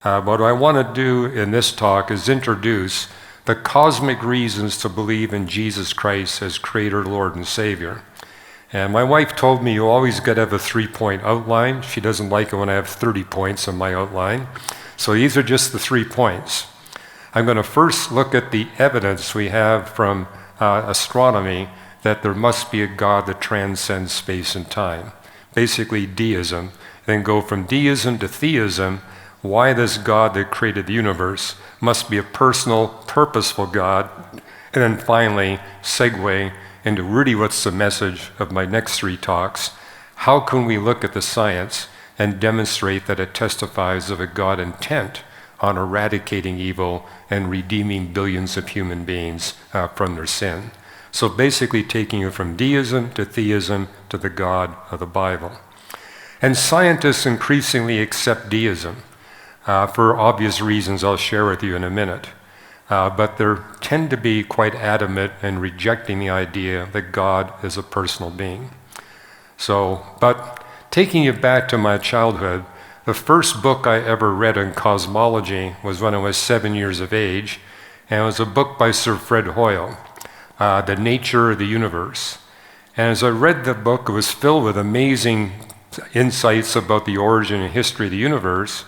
What I want to do in this talk is introduce the cosmic reasons to believe in Jesus Christ as Creator, Lord, and Savior. And my wife told me you always got to have a 3-point outline. She doesn't like it when I have 30 points on my outline. So these are just the 3 points. I'm going to first look at the evidence we have from astronomy that there must be a God that transcends space and time. Basically deism. Then go from deism to theism. Why this God that created the universe must be a personal, purposeful God. And then finally, segue into really what's the message of my next 3 talks. How can we look at the science and demonstrate that it testifies of a God intent on eradicating evil and redeeming billions of human beings from their sin? So basically taking you from deism to theism to the God of the Bible. And scientists increasingly accept deism. For obvious reasons I'll share with you in a minute. But they tend to be quite adamant in rejecting the idea that God is a personal being. But taking you back to my childhood, the first book I ever read on cosmology was when I was 7 years of age, and it was a book by Sir Fred Hoyle, The Nature of the Universe. And as I read the book, it was filled with amazing insights about the origin and history of the universe.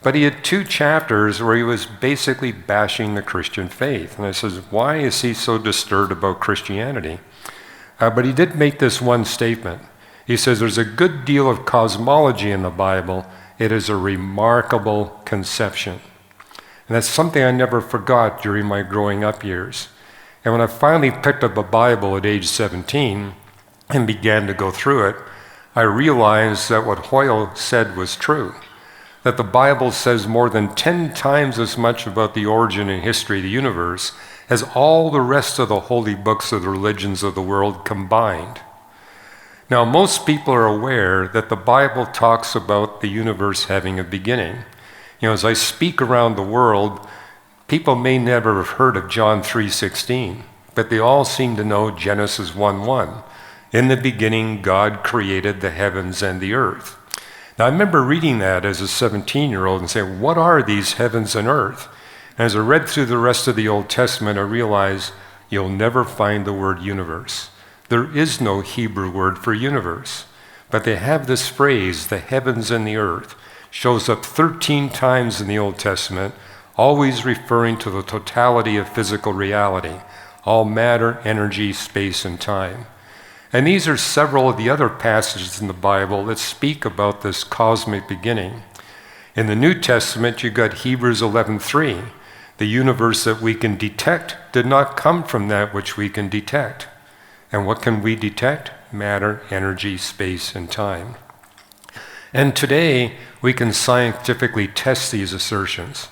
But he had 2 chapters where he was basically bashing the Christian faith. And I said, why is he so disturbed about Christianity? But he did make this one statement. He says, there's a good deal of cosmology in the Bible. It is a remarkable conception. And that's something I never forgot during my growing up years. And when I finally picked up a Bible at age 17 and began to go through it, I realized that what Hoyle said was true. That the Bible says more than 10 times as much about the origin and history of the universe as all the rest of the holy books of the religions of the world combined. Now, most people are aware that the Bible talks about the universe having a beginning. As I speak around the world, people may never have heard of John 3:16, but they all seem to know Genesis 1:1. In the beginning, God created the heavens and the earth. Now, I remember reading that as a 17-year-old and saying, what are these heavens and earth? And as I read through the rest of the Old Testament, I realized you'll never find the word universe. There is no Hebrew word for universe. But they have this phrase, the heavens and the earth, shows up 13 times in the Old Testament, always referring to the totality of physical reality, all matter, energy, space, and time. And these are several of the other passages in the Bible that speak about this cosmic beginning. In the New Testament, you've got Hebrews 11:3. The universe that we can detect did not come from that which we can detect. And what can we detect? Matter, energy, space, and time. And today, we can scientifically test these assertions.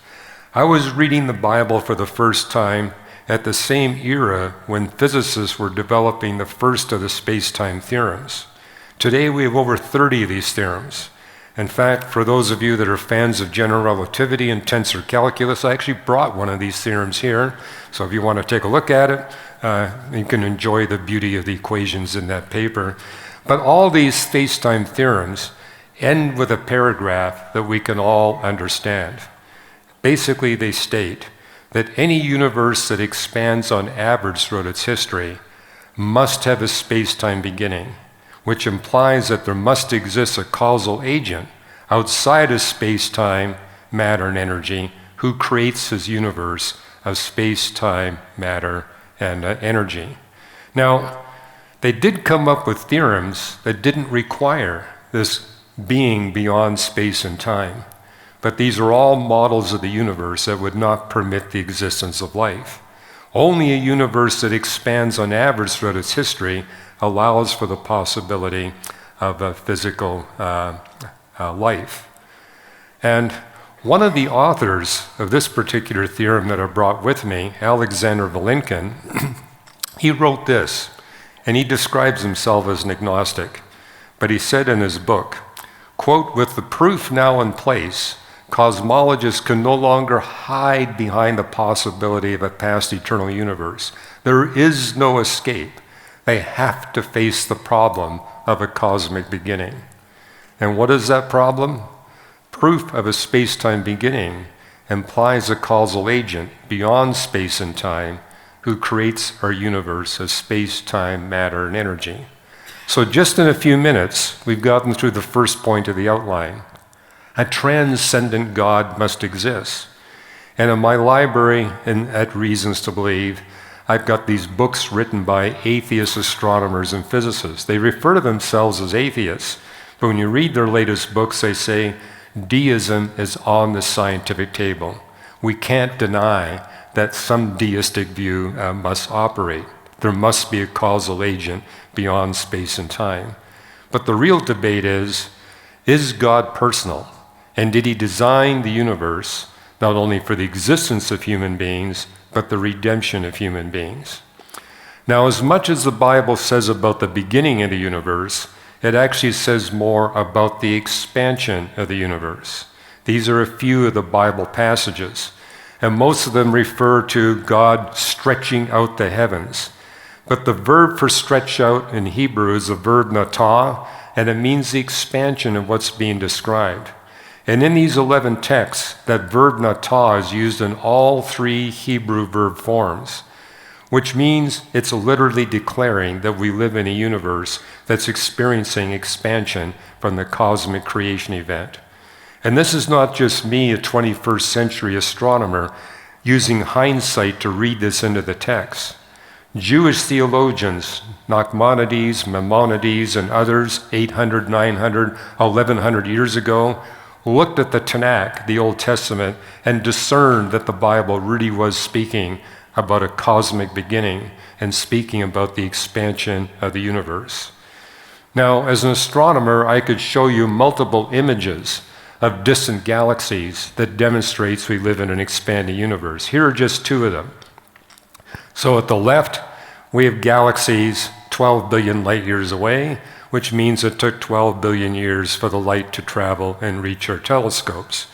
I was reading the Bible for the first time at the same era when physicists were developing the first of the space-time theorems. Today we have over 30 of these theorems. In fact, for those of you that are fans of general relativity and tensor calculus, I actually brought one of these theorems here. So if you want to take a look at it, you can enjoy the beauty of the equations in that paper. But all these space-time theorems end with a paragraph that we can all understand. Basically, they state that any universe that expands on average throughout its history must have a space-time beginning, which implies that there must exist a causal agent outside of space-time, matter, and energy who creates his universe of space-time, matter, and energy. Now, they did come up with theorems that didn't require this being beyond space and time. But these are all models of the universe that would not permit the existence of life. Only a universe that expands on average throughout its history allows for the possibility of a physical life. And one of the authors of this particular theorem that I brought with me, Alexander Vilenkin, he wrote this, and he describes himself as an agnostic. But he said in his book, quote, with the proof now in place, cosmologists can no longer hide behind the possibility of a past eternal universe. There is no escape. They have to face the problem of a cosmic beginning. And what is that problem? proof of a space-time beginning implies a causal agent beyond space and time who creates our universe of space, time, matter, and energy. So just in a few minutes, we've gotten through the first point of the outline. A transcendent God must exist. And in my library at Reasons to Believe, I've got these books written by atheist astronomers and physicists. They refer to themselves as atheists, but when you read their latest books, they say deism is on the scientific table. We can't deny that some deistic view must operate. There must be a causal agent beyond space and time. But the real debate is God personal? And did he design the universe not only for the existence of human beings, but the redemption of human beings? Now, as much as the Bible says about the beginning of the universe, it actually says more about the expansion of the universe. These are a few of the Bible passages, and most of them refer to God stretching out the heavens. But the verb for stretch out in Hebrew is the verb natah, and it means the expansion of what's being described. And in these 11 texts, that verb natah is used in all 3 Hebrew verb forms, which means it's literally declaring that we live in a universe that's experiencing expansion from the cosmic creation event. And this is not just me, a 21st century astronomer, using hindsight to read this into the text. Jewish theologians, Nachmanides, Maimonides, and others 800, 900, 1100 years ago, looked at the Tanakh, the Old Testament, and discerned that the Bible really was speaking about a cosmic beginning and speaking about the expansion of the universe. Now, as an astronomer, I could show you multiple images of distant galaxies that demonstrates we live in an expanding universe. Here are just 2 of them. So at the left, we have galaxies 12 billion light years away, which means it took 12 billion years for the light to travel and reach our telescopes.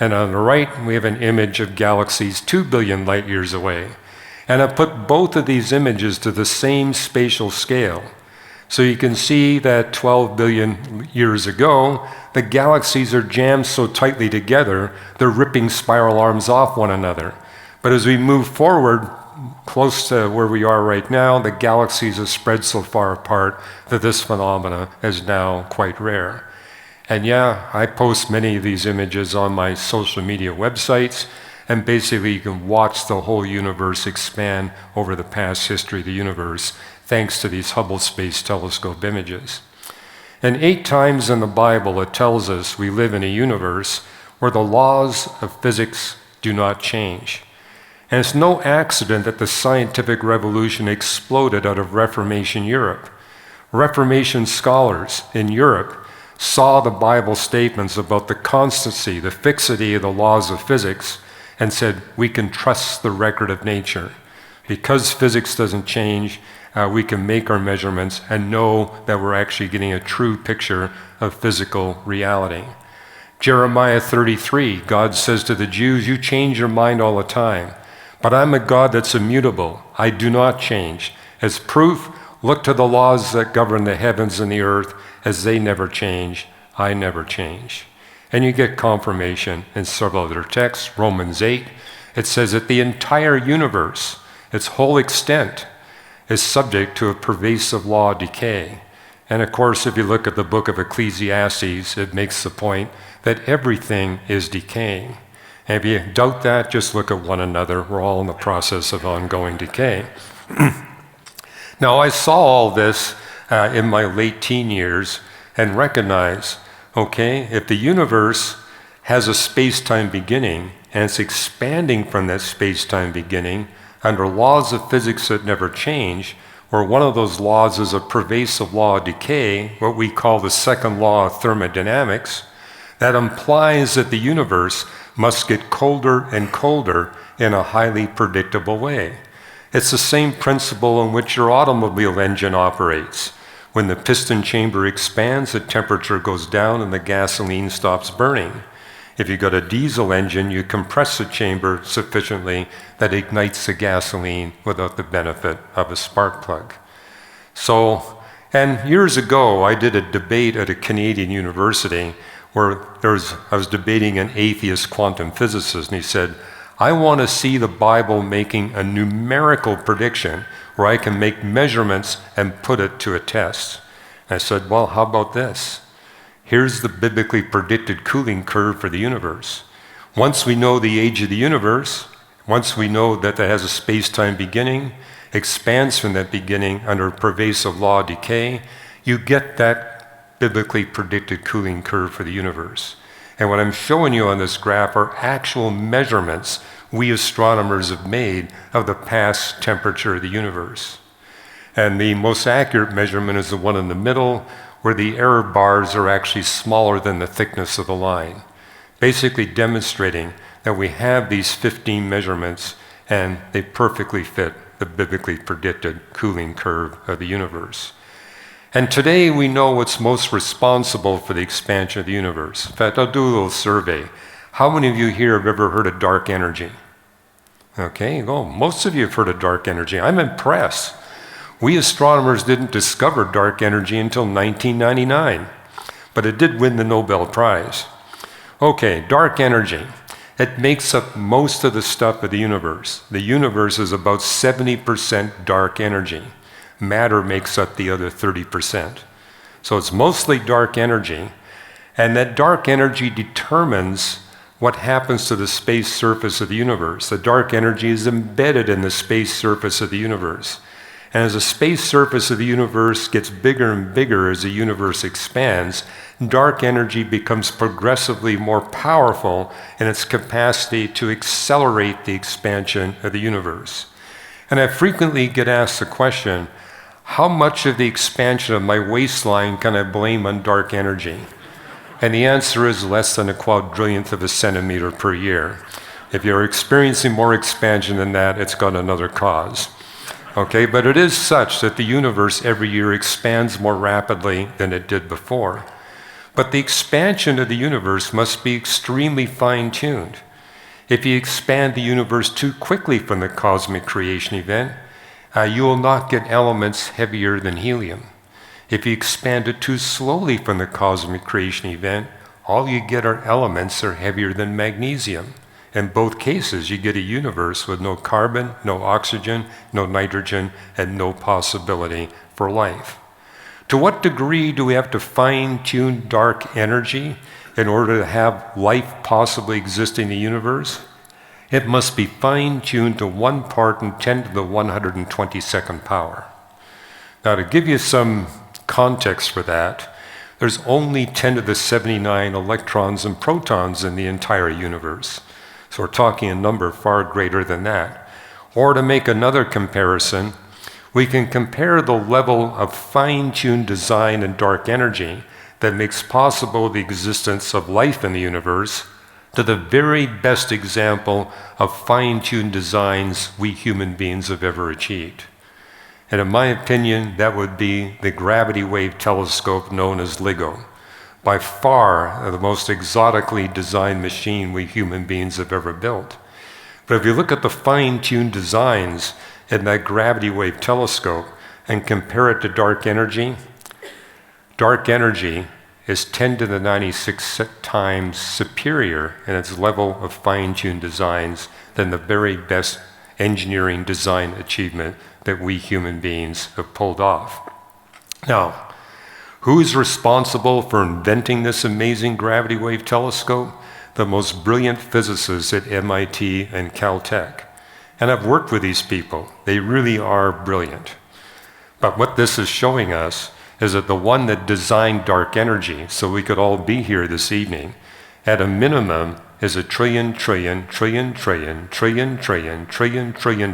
And on the right, we have an image of galaxies 2 billion light years away. And I put both of these images to the same spatial scale. So you can see that 12 billion years ago, the galaxies are jammed so tightly together, they're ripping spiral arms off one another. But as we move forward, close to where we are right now, the galaxies have spread so far apart that this phenomena is now quite rare. And yeah, I post many of these images on my social media websites, and basically you can watch the whole universe expand over the past history of the universe, thanks to these Hubble Space Telescope images. And 8 times in the Bible it tells us we live in a universe where the laws of physics do not change. And it's no accident that the scientific revolution exploded out of Reformation Europe. Reformation scholars in Europe saw the Bible statements about the constancy, the fixity of the laws of physics, and said, we can trust the record of nature. Because physics doesn't change, we can make our measurements and know that we're actually getting a true picture of physical reality. Jeremiah 33, God says to the Jews, you change your mind all the time. But I'm a God that's immutable. I do not change. As proof, look to the laws that govern the heavens and the earth. As they never change, I never change. And you get confirmation in several other texts. Romans 8, it says that the entire universe, its whole extent, is subject to a pervasive law of decay. And of course, if you look at the book of Ecclesiastes, it makes the point that everything is decaying. And if you doubt that, just look at one another. We're all in the process of ongoing decay. Now, I saw all this in my late teen years and recognized, okay, if the universe has a space-time beginning and it's expanding from that space-time beginning under laws of physics that never change, where one of those laws is a pervasive law of decay, what we call the second law of thermodynamics, that implies that the universe must get colder and colder in a highly predictable way. It's the same principle in which your automobile engine operates. When the piston chamber expands, the temperature goes down and the gasoline stops burning. If you've got a diesel engine, you compress the chamber sufficiently that ignites the gasoline without the benefit of a spark plug. And years ago, I did a debate at a Canadian university where I was debating an atheist quantum physicist, and he said, I want to see the Bible making a numerical prediction where I can make measurements and put it to a test. And I said, well, how about this? Here's the biblically predicted cooling curve for the universe. Once we know the age of the universe, once we know that it has a space-time beginning, expands from that beginning under a pervasive law of decay, you get that biblically predicted cooling curve for the universe. And what I'm showing you on this graph are actual measurements we astronomers have made of the past temperature of the universe. And the most accurate measurement is the one in the middle, where the error bars are actually smaller than the thickness of the line, basically demonstrating that we have these 15 measurements and they perfectly fit the biblically predicted cooling curve of the universe. And today we know what's most responsible for the expansion of the universe. In fact, I'll do a little survey. How many of you here have ever heard of dark energy? Okay, well, most of you have heard of dark energy. I'm impressed. We astronomers didn't discover dark energy until 1999, but it did win the Nobel Prize. Okay, dark energy. It makes up most of the stuff of the universe. The universe is about 70% dark energy. Matter makes up the other 30%. So it's mostly dark energy, and that dark energy determines what happens to the space surface of the universe. The dark energy is embedded in the space surface of the universe. And as the space surface of the universe gets bigger and bigger as the universe expands, dark energy becomes progressively more powerful in its capacity to accelerate the expansion of the universe. And I frequently get asked the question, how much of the expansion of my waistline can I blame on dark energy? And the answer is less than a quadrillionth of a centimeter per year. If you're experiencing more expansion than that, it's got another cause. Okay, but it is such that the universe every year expands more rapidly than it did before. But the expansion of the universe must be extremely fine-tuned. If you expand the universe too quickly from the cosmic creation event, you will not get elements heavier than helium. If you expand it too slowly from the cosmic creation event, all you get are elements that are heavier than magnesium. In both cases, you get a universe with no carbon, no oxygen, no nitrogen, and no possibility for life. To what degree do we have to fine-tune dark energy in order to have life possibly exist in the universe? It must be fine-tuned to 1 part in 10 to the 122nd power. Now, to give you some context for that, there's only 10 to the 79 electrons and protons in the entire universe. So we're talking a number far greater than that. Or to make another comparison, we can compare the level of fine-tuned design in dark energy that makes possible the existence of life in the universe to the very best example of fine-tuned designs we human beings have ever achieved. And in my opinion, that would be the gravity wave telescope known as LIGO. By far the most exotically designed machine we human beings have ever built. But if you look at the fine-tuned designs in that gravity wave telescope and compare it to dark energy is 10 to the 96 times superior in its level of fine-tuned designs than the very best engineering design achievement that we human beings have pulled off. Now, who is responsible for inventing this amazing gravity wave telescope? The most brilliant physicists at MIT and Caltech. And I've worked with these people. They really are brilliant. But what this is showing us is that the one that designed dark energy, so we could all be here this evening, at a minimum is a trillion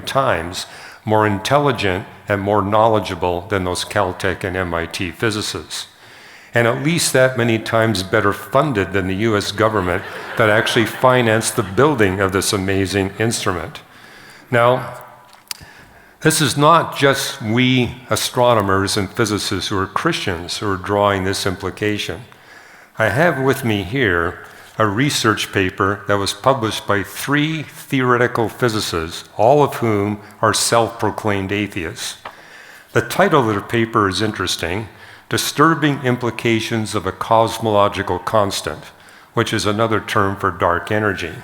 times more intelligent and more knowledgeable than those Caltech and MIT physicists. And at least that many times better funded than the US government that actually financed the building of this amazing instrument. Now, this is not just we astronomers and physicists who are Christians who are drawing this implication. I have with me here a research paper that was published by 3 theoretical physicists, all of whom are self-proclaimed atheists. The title of the paper is interesting. Disturbing Implications of a Cosmological Constant, which is another term for dark energy.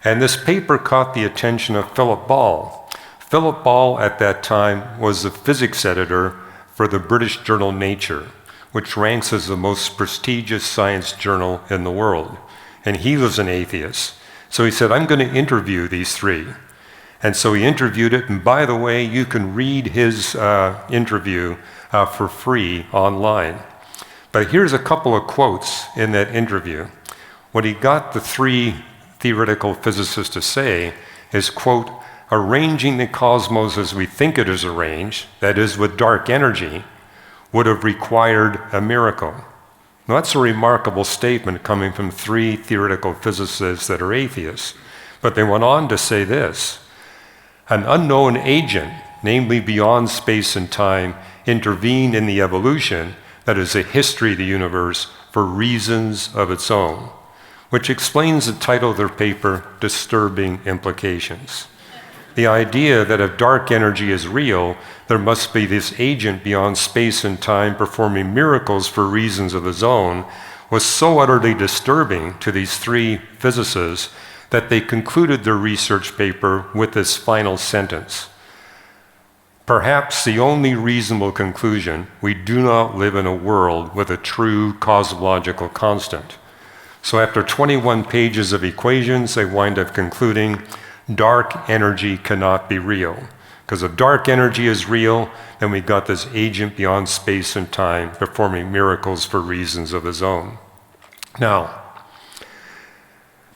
And this paper caught the attention of Philip Ball. Philip Ball at that time was the physics editor for the British journal Nature, which ranks as the most prestigious science journal in the world. And he was an atheist. So he said, I'm going to interview these three. And so he interviewed it, and by the way, you can read his interview for free online. But here's a couple of quotes in that interview. What he got the three theoretical physicists to say is, quote, arranging the cosmos as we think it is arranged, that is with dark energy, would have required a miracle. Now, that's a remarkable statement coming from three theoretical physicists that are atheists. But they went on to say this: an unknown agent, namely beyond space and time, intervened in the evolution, that is the history of the universe, for reasons of its own, which explains the title of their paper, Disturbing Implications. The idea that if dark energy is real, there must be this agent beyond space and time performing miracles for reasons of his own was so utterly disturbing to these three physicists that they concluded their research paper with this final sentence: perhaps the only reasonable conclusion, we do not live in a world with a true cosmological constant. So after 21 pages of equations, they wind up concluding dark energy cannot be real. Because if dark energy is real, then we got this agent beyond space and time performing miracles for reasons of his own. Now,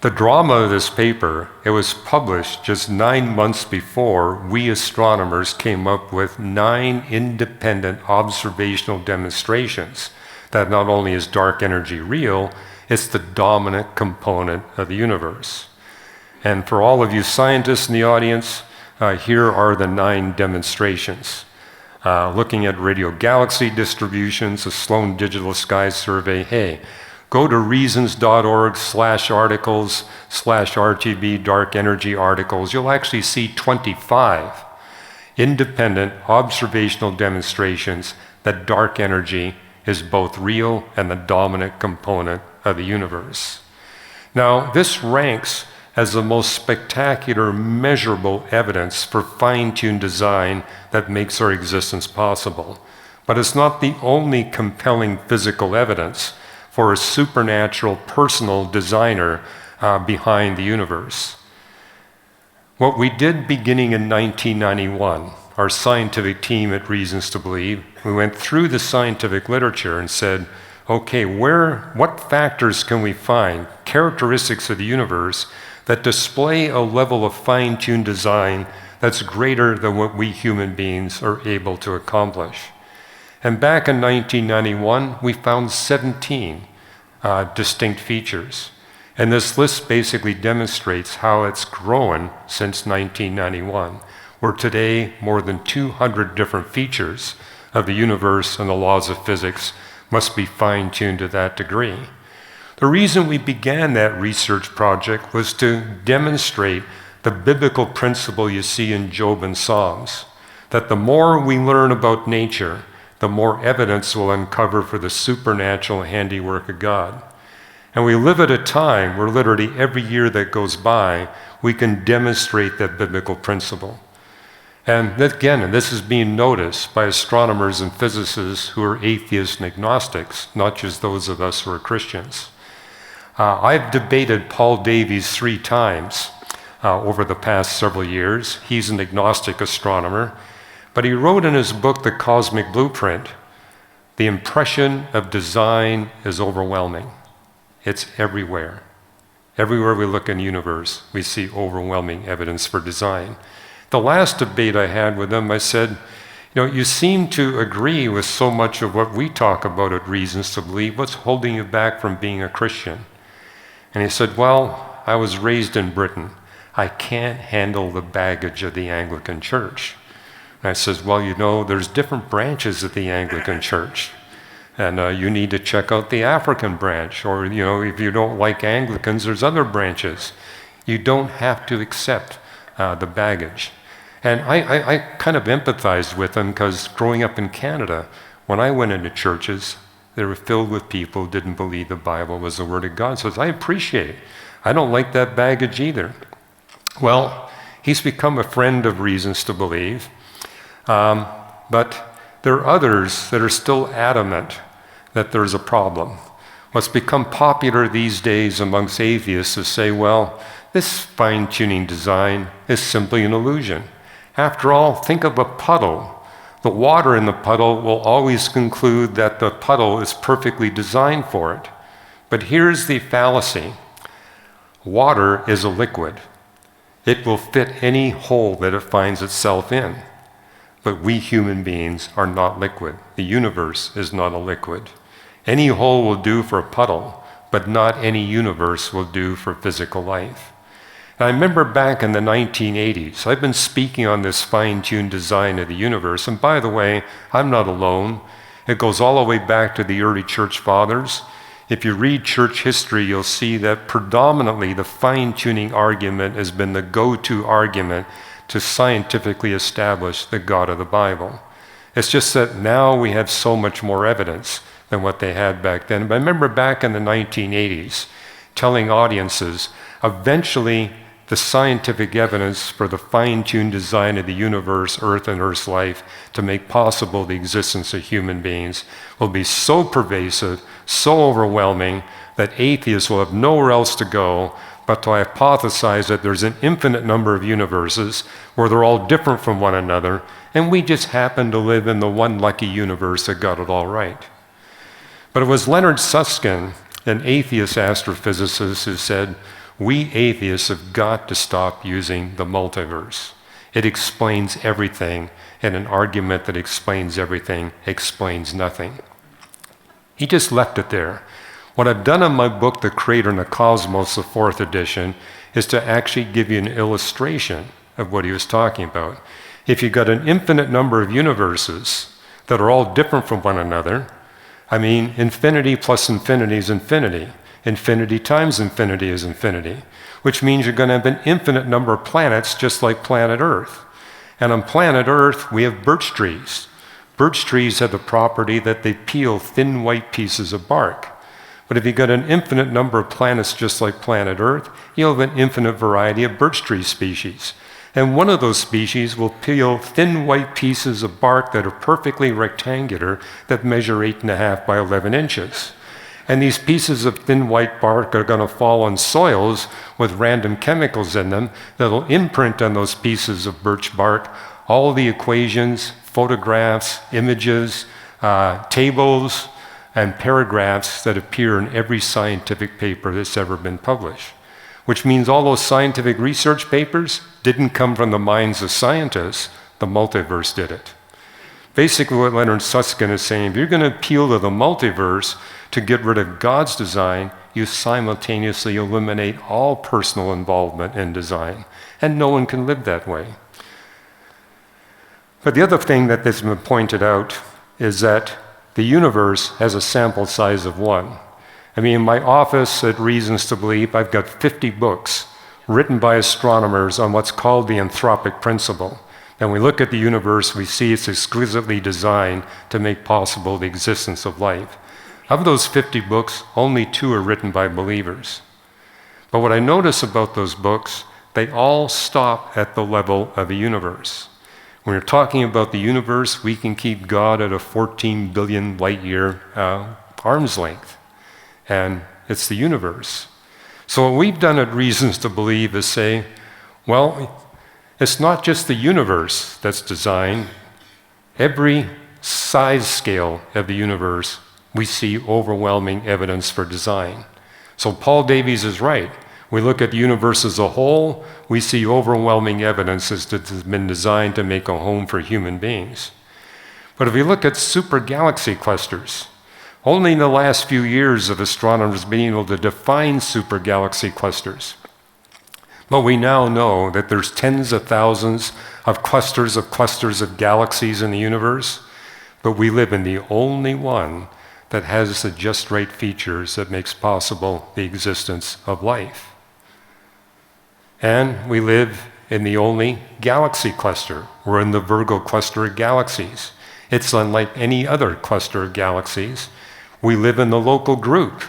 the drama of this paper, it was published just 9 months before we astronomers came up with 9 independent observational demonstrations that not only is dark energy real, it's the dominant component of the universe. And for all of you scientists in the audience, here are the 9 demonstrations. Looking at radio galaxy distributions, the Sloan Digital Sky Survey. Hey, go to reasons.org/articles/RTB dark energy articles. You'll actually see 25 independent observational demonstrations that dark energy is both real and the dominant component of the universe. Now, this ranks as the most spectacular, measurable evidence for fine-tuned design that makes our existence possible. But it's not the only compelling physical evidence for a supernatural, personal designer behind the universe. What we did beginning in 1991, our scientific team at Reasons to Believe, we went through the scientific literature and said, okay, what factors can we find, characteristics of the universe, that display a level of fine-tuned design that's greater than what we human beings are able to accomplish. And back in 1991, we found 17 distinct features. And this list basically demonstrates how it's grown since 1991, where today more than 200 different features of the universe and the laws of physics must be fine-tuned to that degree. The reason we began that research project was to demonstrate the biblical principle you see in Job and Psalms, that the more we learn about nature, the more evidence we'll uncover for the supernatural handiwork of God. And we live at a time where literally every year that goes by, we can demonstrate that biblical principle. And again, this is being noticed by astronomers and physicists who are atheists and agnostics, not just those of us who are Christians. I've debated Paul Davies 3 times over the past several years. He's an agnostic astronomer, but he wrote in his book, The Cosmic Blueprint, the impression of design is overwhelming. It's everywhere. Everywhere we look in the universe, we see overwhelming evidence for design. The last debate I had with him, I said, you seem to agree with so much of what we talk about at Reasons to Believe. What's holding you back from being a Christian? And he said, well, I was raised in Britain. I can't handle the baggage of the Anglican Church. And I said, well, there's different branches of the Anglican Church. And you need to check out the African branch. Or, if you don't like Anglicans, there's other branches. You don't have to accept the baggage. And I kind of empathized with him because growing up in Canada, when I went into churches, they were filled with people who didn't believe the Bible was the Word of God. So I appreciate it. I don't like that baggage either. Well, he's become a friend of reasons to believe. But there are others that are still adamant that there's a problem. What's become popular these days amongst atheists is say, well, this fine-tuning design is simply an illusion. After all, think of a puddle. The water in the puddle will always conclude that the puddle is perfectly designed for it. But here's the fallacy. Water is a liquid. It will fit any hole that it finds itself in. But we human beings are not liquid. The universe is not a liquid. Any hole will do for a puddle, but not any universe will do for physical life. And I remember back in the 1980s, I've been speaking on this fine-tuned design of the universe. And by the way, I'm not alone. It goes all the way back to the early church fathers. If you read church history, you'll see that predominantly the fine-tuning argument has been the go-to argument to scientifically establish the God of the Bible. It's just that now we have so much more evidence than what they had back then. But I remember back in the 1980s telling audiences, eventually the scientific evidence for the fine-tuned design of the universe, Earth and Earth's life, to make possible the existence of human beings will be so pervasive, so overwhelming, that atheists will have nowhere else to go but to hypothesize that there's an infinite number of universes where they're all different from one another, and we just happen to live in the one lucky universe that got it all right. But it was Leonard Susskind, an atheist astrophysicist, who said, we atheists have got to stop using the multiverse. It explains everything, and an argument that explains everything explains nothing. He just left it there. What I've done in my book, The Creator and the Cosmos, the 4th edition, is to actually give you an illustration of what he was talking about. If you've got an infinite number of universes that are all different from one another, I mean, infinity plus infinity is infinity. Infinity times infinity is infinity, which means you're going to have an infinite number of planets just like planet Earth. And on planet Earth, we have birch trees. Birch trees have the property that they peel thin white pieces of bark. But if you've got an infinite number of planets just like planet Earth, you'll have an infinite variety of birch tree species. And one of those species will peel thin white pieces of bark that are perfectly rectangular that measure 8.5 by 11 inches. And these pieces of thin white bark are going to fall on soils with random chemicals in them that will imprint on those pieces of birch bark all the equations, photographs, images, tables, and paragraphs that appear in every scientific paper that's ever been published. Which means all those scientific research papers didn't come from the minds of scientists, the multiverse did it. Basically what Leonard Susskind is saying, if you're going to appeal to the multiverse to get rid of God's design, you simultaneously eliminate all personal involvement in design. And no one can live that way. But the other thing that has been pointed out is that the universe has a sample size of 1. I mean, in my office at Reasons to Believe, I've got 50 books written by astronomers on what's called the anthropic principle. And we look at the universe, we see it's exquisitely designed to make possible the existence of life. Of those 50 books, only 2 are written by believers. But what I notice about those books, they all stop at the level of a universe. When we're talking about the universe, we can keep God at a 14 billion light year arm's length. And it's the universe. So what we've done at Reasons to Believe is say, well, it's not just the universe that's designed. Every size scale of the universe, we see overwhelming evidence for design. So Paul Davies is right. We look at the universe as a whole, we see overwhelming evidence that it's been designed to make a home for human beings. But if we look at super galaxy clusters, only in the last few years have astronomers been able to define super galaxy clusters. But we now know that there's tens of thousands of clusters of galaxies in the universe, but we live in the only one that has the just right features that makes possible the existence of life. And we live in the only galaxy cluster. We're in the Virgo cluster of galaxies. It's unlike any other cluster of galaxies. We live in the local group.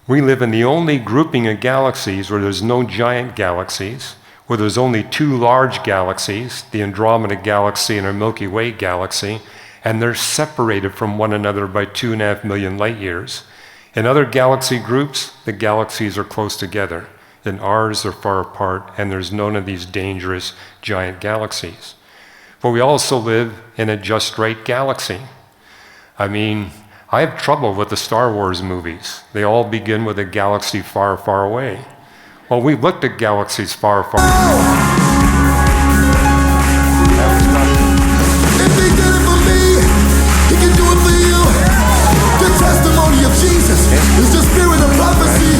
We live in the only grouping of galaxies where there's no giant galaxies, where there's only two large galaxies, the Andromeda Galaxy and our Milky Way galaxy, and they're separated from one another by 2.5 million light years. In other galaxy groups, the galaxies are close together. In ours, they're far apart, and there's none of these dangerous giant galaxies. But we also live in a just right galaxy. I mean, I have trouble with the Star Wars movies. They all begin with a galaxy far, far away. Well, we've looked at galaxies far, far away. If he did it for me, he can do it for you. The testimony of Jesus is the spirit of prophecy.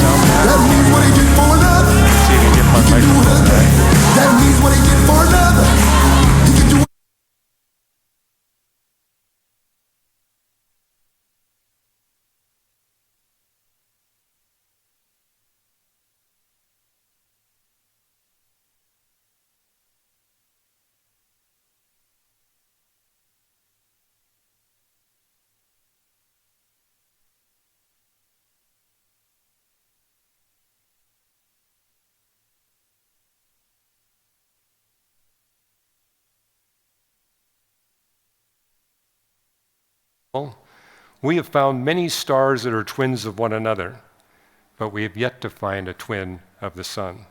That means what he did for another, he can do it. That means what he did for another, he can do it. We have found many stars that are twins of one another, but we have yet to find a twin of the sun.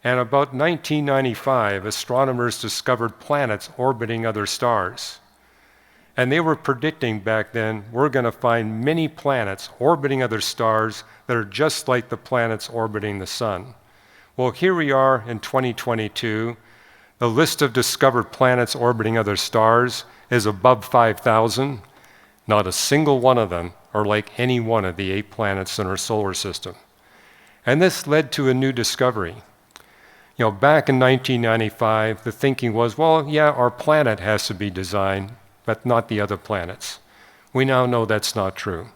And about 1995, astronomers discovered planets orbiting other stars. And they were predicting back then, we're going to find many planets orbiting other stars that are just like the planets orbiting the sun. Well, here we are in 2022. The list of discovered planets orbiting other stars is above 5,000. Not a single one of them are like any one of the 8 planets in our solar system. And this led to a new discovery. Back in 1995, the thinking was, well, yeah, our planet has to be designed, but not the other planets. We now know that's not true.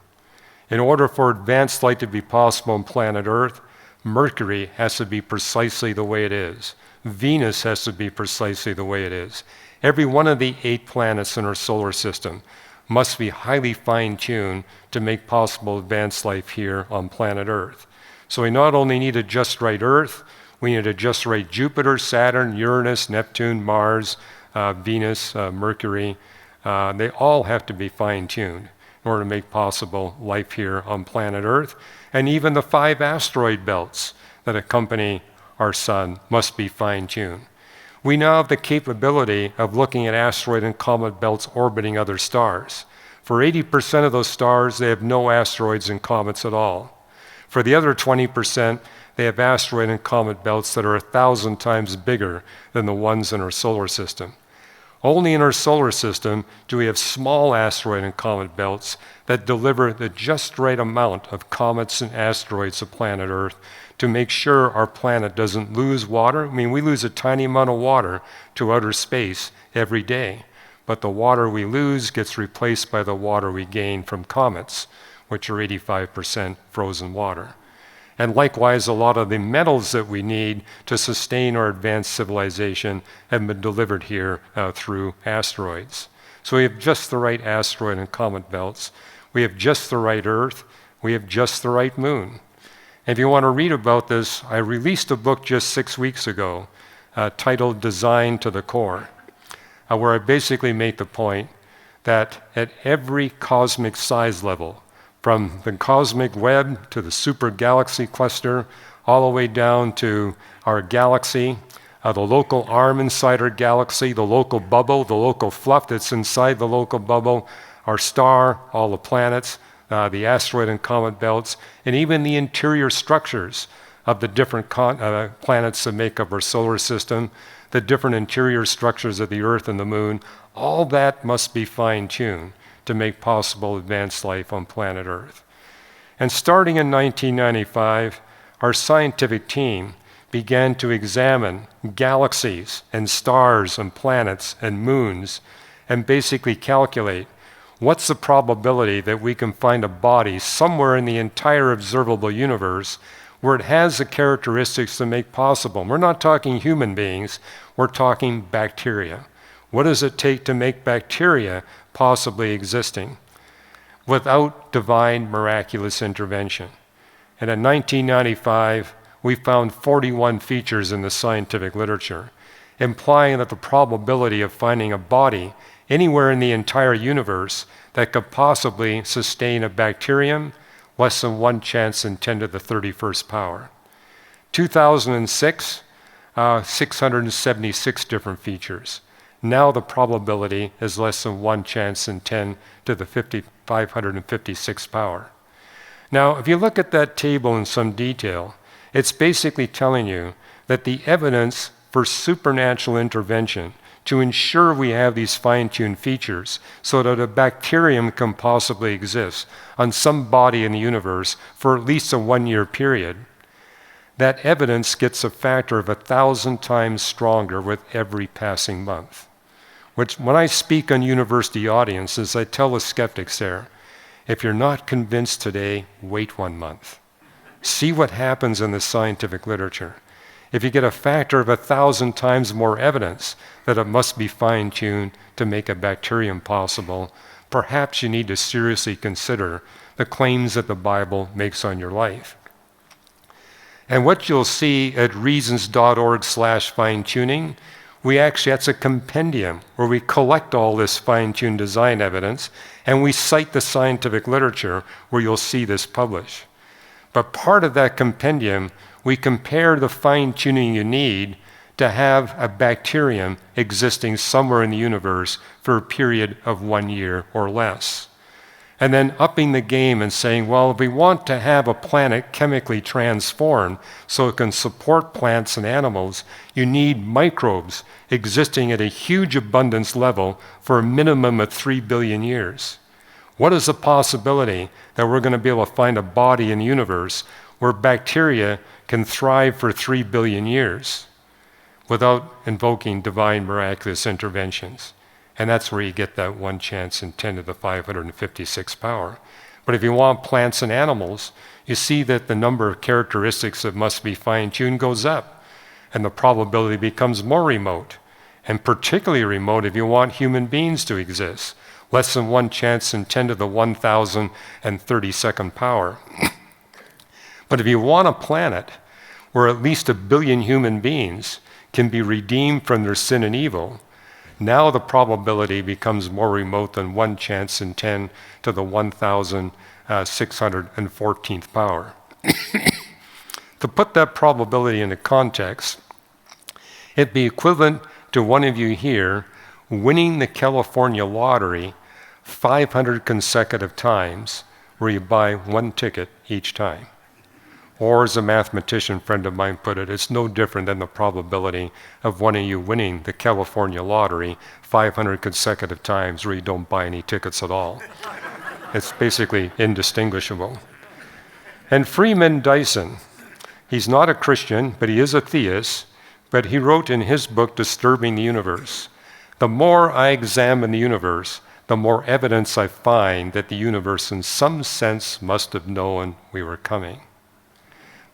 In order for advanced life to be possible on planet Earth, Mercury has to be precisely the way it is. Venus has to be precisely the way it is. Every one of the 8 planets in our solar system must be highly fine-tuned to make possible advanced life here on planet Earth. So we not only need a just right Earth, we need a just right Jupiter, Saturn, Uranus, Neptune, Mars, Venus, Mercury. They all have to be fine-tuned in order to make possible life here on planet Earth. And even the 5 asteroid belts that accompany our sun must be fine-tuned. We now have the capability of looking at asteroid and comet belts orbiting other stars. For 80% of those stars, they have no asteroids and comets at all. For the other 20%, they have asteroid and comet belts that are 1,000 times bigger than the ones in our solar system. Only in our solar system do we have small asteroid and comet belts that deliver the just right amount of comets and asteroids to planet Earth to make sure our planet doesn't lose water. I mean, we lose a tiny amount of water to outer space every day, but the water we lose gets replaced by the water we gain from comets, which are 85% frozen water. And likewise, a lot of the metals that we need to sustain our advanced civilization have been delivered here through asteroids. So we have just the right asteroid and comet belts. We have just the right Earth. We have just the right moon. And if you want to read about this, I released a book just 6 weeks ago titled Design to the Core, where I basically make the point that at every cosmic size level, from the cosmic web to the super galaxy cluster, all the way down to our galaxy, the local arm inside our galaxy, the local bubble, the local fluff that's inside the local bubble, our star, all the planets, the asteroid and comet belts, and even the interior structures of the different planets that make up our solar system, the different interior structures of the Earth and the Moon, all that must be fine-tuned to make possible advanced life on planet Earth. And starting in 1995, our scientific team began to examine galaxies and stars and planets and moons and basically calculate what's the probability that we can find a body somewhere in the entire observable universe where it has the characteristics to make possible. We're not talking human beings, we're talking bacteria. What does it take to make bacteria possibly existing without divine miraculous intervention? And in 1995, we found 41 features in the scientific literature, implying that the probability of finding a body anywhere in the entire universe that could possibly sustain a bacterium, less than 1 chance in 10 to the 31st power. 2006, 676 different features. Now the probability is less than 1 chance in 10 to the 556th power. Now, if you look at that table in some detail, it's basically telling you that the evidence for supernatural intervention to ensure we have these fine-tuned features so that a bacterium can possibly exist on some body in the universe for at least a 1-year period, that evidence gets a factor of 1,000 times stronger with every passing month. Which, when I speak on university audiences, I tell the skeptics there, if you're not convinced today, wait 1 month. See what happens in the scientific literature. If you get a factor of 1,000 times more evidence that it must be fine-tuned to make a bacterium possible, perhaps you need to seriously consider the claims that the Bible makes on your life. And what you'll see at reasons.org/fine-tuning, that's a compendium where we collect all this fine-tuned design evidence and we cite the scientific literature where you'll see this published. But part of that compendium, we compare the fine-tuning you need to have a bacterium existing somewhere in the universe for a period of 1 year or less. And then upping the game and saying, well, if we want to have a planet chemically transformed so it can support plants and animals, you need microbes existing at a huge abundance level for a minimum of 3 billion years. What is the possibility that we're going to be able to find a body in the universe where bacteria can thrive for 3 billion years without invoking divine miraculous interventions? And that's where you get that 1 chance in 10 to the 556th power. But if you want plants and animals, you see that the number of characteristics that must be fine-tuned goes up, and the probability becomes more remote, and particularly remote if you want human beings to exist. Less than 1 chance in 10 to the 1032nd power. But if you want a planet where at least 1 billion human beings can be redeemed from their sin and evil, now the probability becomes more remote than 1 chance in 10 to the 1614th power. To put that probability into context, it'd be equivalent to one of you here winning the California lottery 500 consecutive times, where you buy 1 ticket each time. Or, as a mathematician friend of mine put it, it's no different than the probability of one of you winning the California lottery 500 consecutive times where you don't buy any tickets at all. It's basically indistinguishable. And Freeman Dyson, he's not a Christian, but he is a theist, but he wrote in his book, Disturbing the Universe, the more I examine the universe, the more evidence I find that the universe in some sense must have known we were coming.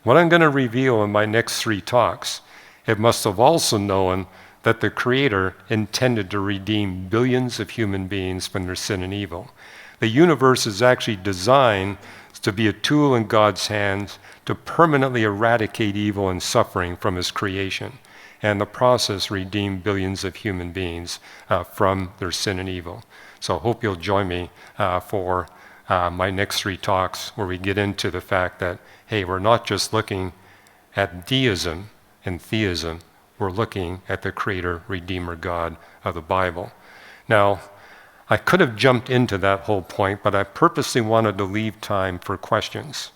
What I'm going to reveal in my next 3 talks, it must have also known that the Creator intended to redeem billions of human beings from their sin and evil. The universe is actually designed to be a tool in God's hands to permanently eradicate evil and suffering from His creation, and the process redeem billions of human beings from their sin and evil. So I hope you'll join me for my next 3 talks where we get into the fact that, hey, we're not just looking at deism and theism, we're looking at the Creator, Redeemer God of the Bible. Now, I could have jumped into that whole point, but I purposely wanted to leave time for questions.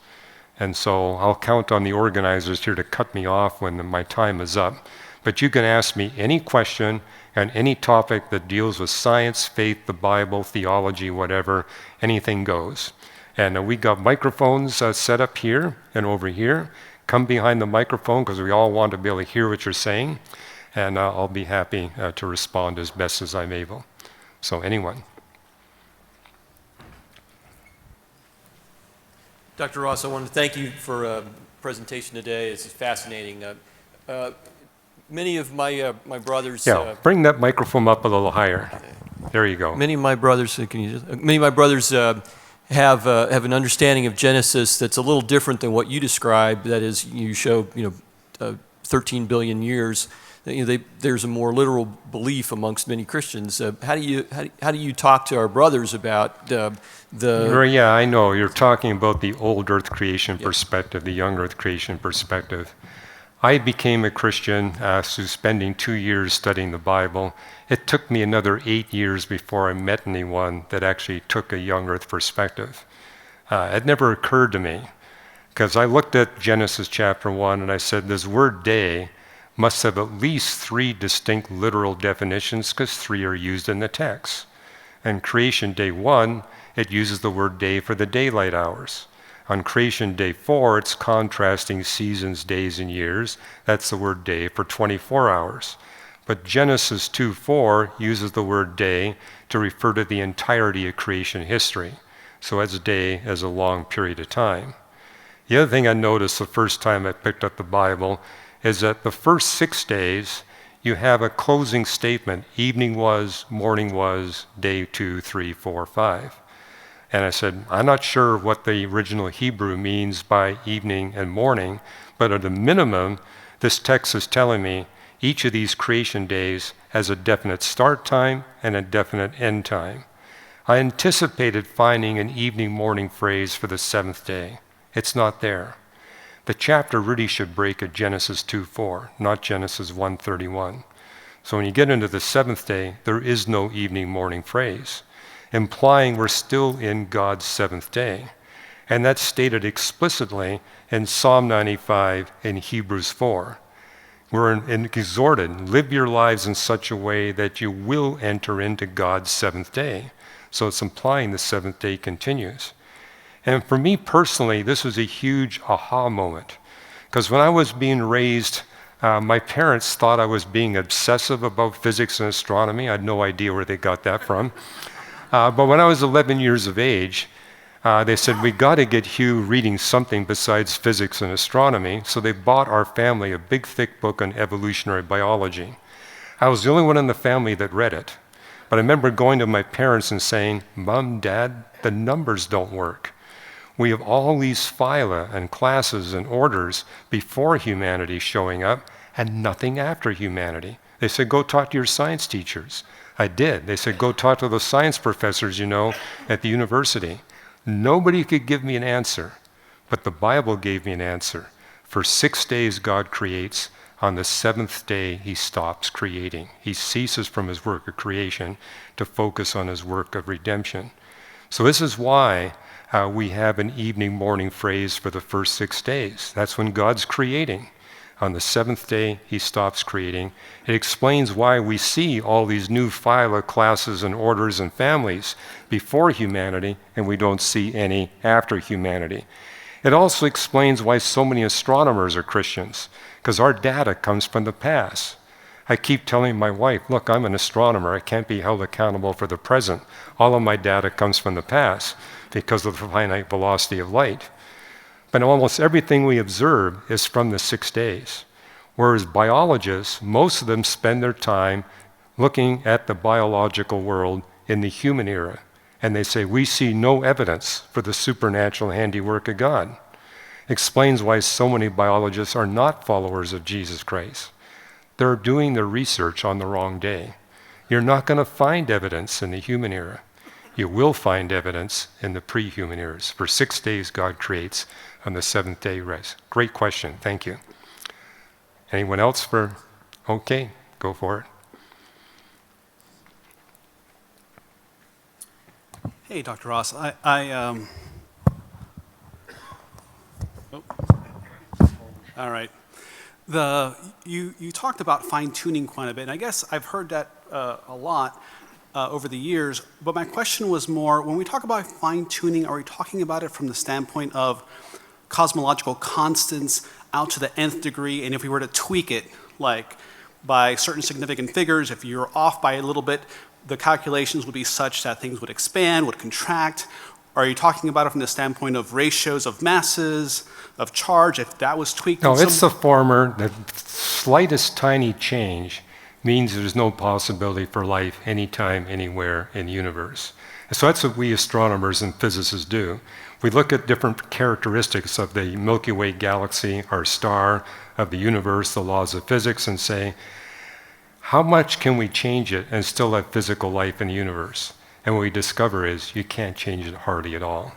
And so I'll count on the organizers here to cut me off when my time is up. But you can ask me any question on any topic that deals with science, faith, the Bible, theology, whatever, anything goes. And we got microphones set up here and over here. Come behind the microphone because we all want to be able to hear what you're saying. And I'll be happy to respond as best as I'm able. So anyone? Dr. Ross, I want to thank you for a presentation today. It's fascinating. Many of my brothers. Yeah, bring that microphone up a little higher. There you go. Many of my brothers. Many of my brothers have an understanding of Genesis that's a little different than what you describe. That is, you show 13 billion years. There's a more literal belief amongst many Christians. How do you talk to our brothers about the? Yeah, I know you're talking about the old Earth creation perspective, the young Earth creation perspective. I became a Christian through spending 2 years studying the Bible. It took me another 8 years before I met anyone that actually took a young Earth perspective. It never occurred to me, because I looked at Genesis chapter 1 and I said, this word day must have at least 3 distinct literal definitions, because 3 are used in the text. And creation day 1, it uses the word day for the daylight hours. On creation day 4, it's contrasting seasons, days, and years. That's the word day for 24 hours. But Genesis 2:4 uses the word day to refer to the entirety of creation history. So it's day as a long period of time. The other thing I noticed the first time I picked up the Bible is that the first 6 days, you have a closing statement. Evening was, morning was, day 2, 3, 4, 5. And I said, I'm not sure what the original Hebrew means by evening and morning, but at a minimum, this text is telling me each of these creation days has a definite start time and a definite end time. I anticipated finding an evening-morning phrase for the 7th day. It's not there. The chapter really should break at Genesis 2:4, not Genesis 1:31. So when you get into the 7th day, there is no evening-morning phrase, implying we're still in God's 7th day. And that's stated explicitly in Psalm 95 and Hebrews 4. We're exhorted, live your lives in such a way that you will enter into God's 7th day. So it's implying the 7th day continues. And for me personally, this was a huge aha moment. Because when I was being raised, my parents thought I was being obsessive about physics and astronomy. I had no idea where they got that from. But when I was 11 years of age, they said, we got to get Hugh reading something besides physics and astronomy. So they bought our family a big, thick book on evolutionary biology. I was the only one in the family that read it. But I remember going to my parents and saying, Mom, Dad, the numbers don't work. We have all these phyla and classes and orders before humanity showing up and nothing after humanity. They said, go talk to your science teachers. I did. They said, go talk to the science professors at the university. Nobody could give me an answer, but the Bible gave me an answer. For 6 days God creates. On the 7th day, he stops creating. He ceases from his work of creation to focus on his work of redemption. So this is why we have an evening-morning phrase for the first 6 days. That's when God's creating. On the 7th day, he stops creating. It explains why we see all these new phyla, classes, and orders and families before humanity, and we don't see any after humanity. It also explains why so many astronomers are Christians, because our data comes from the past. I keep telling my wife, look, I'm an astronomer. I can't be held accountable for the present. All of my data comes from the past because of the finite velocity of light. But almost everything we observe is from the 6 days. Whereas biologists, most of them spend their time looking at the biological world in the human era. And they say, we see no evidence for the supernatural handiwork of God. Explains why so many biologists are not followers of Jesus Christ. They're doing their research on the wrong day. You're not going to find evidence in the human era. You will find evidence in the pre-human eras. For 6 days, God creates. On the 7th day, rest. Great question. Thank you. Anyone else for? Okay, go for it. Hey, Dr. Ross. All right. You talked about fine-tuning quite a bit, and I guess I've heard that a lot over the years, but my question was more, when we talk about fine-tuning, are we talking about it from the standpoint of cosmological constants out to the nth degree, and if we were to tweak it, like by certain significant figures, if you're off by a little bit, the calculations would be such that things would expand, would contract, Are you talking about it from the standpoint of ratios of masses, of charge, if that was tweaked? No, it's the former. The slightest tiny change means there's no possibility for life anytime, anywhere in the universe. And so that's what we astronomers and physicists do. We look at different characteristics of the Milky Way galaxy, our star, of the universe, the laws of physics, and say, how much can we change it and still have physical life in the universe? And what we discover is you can't change it hardly at all.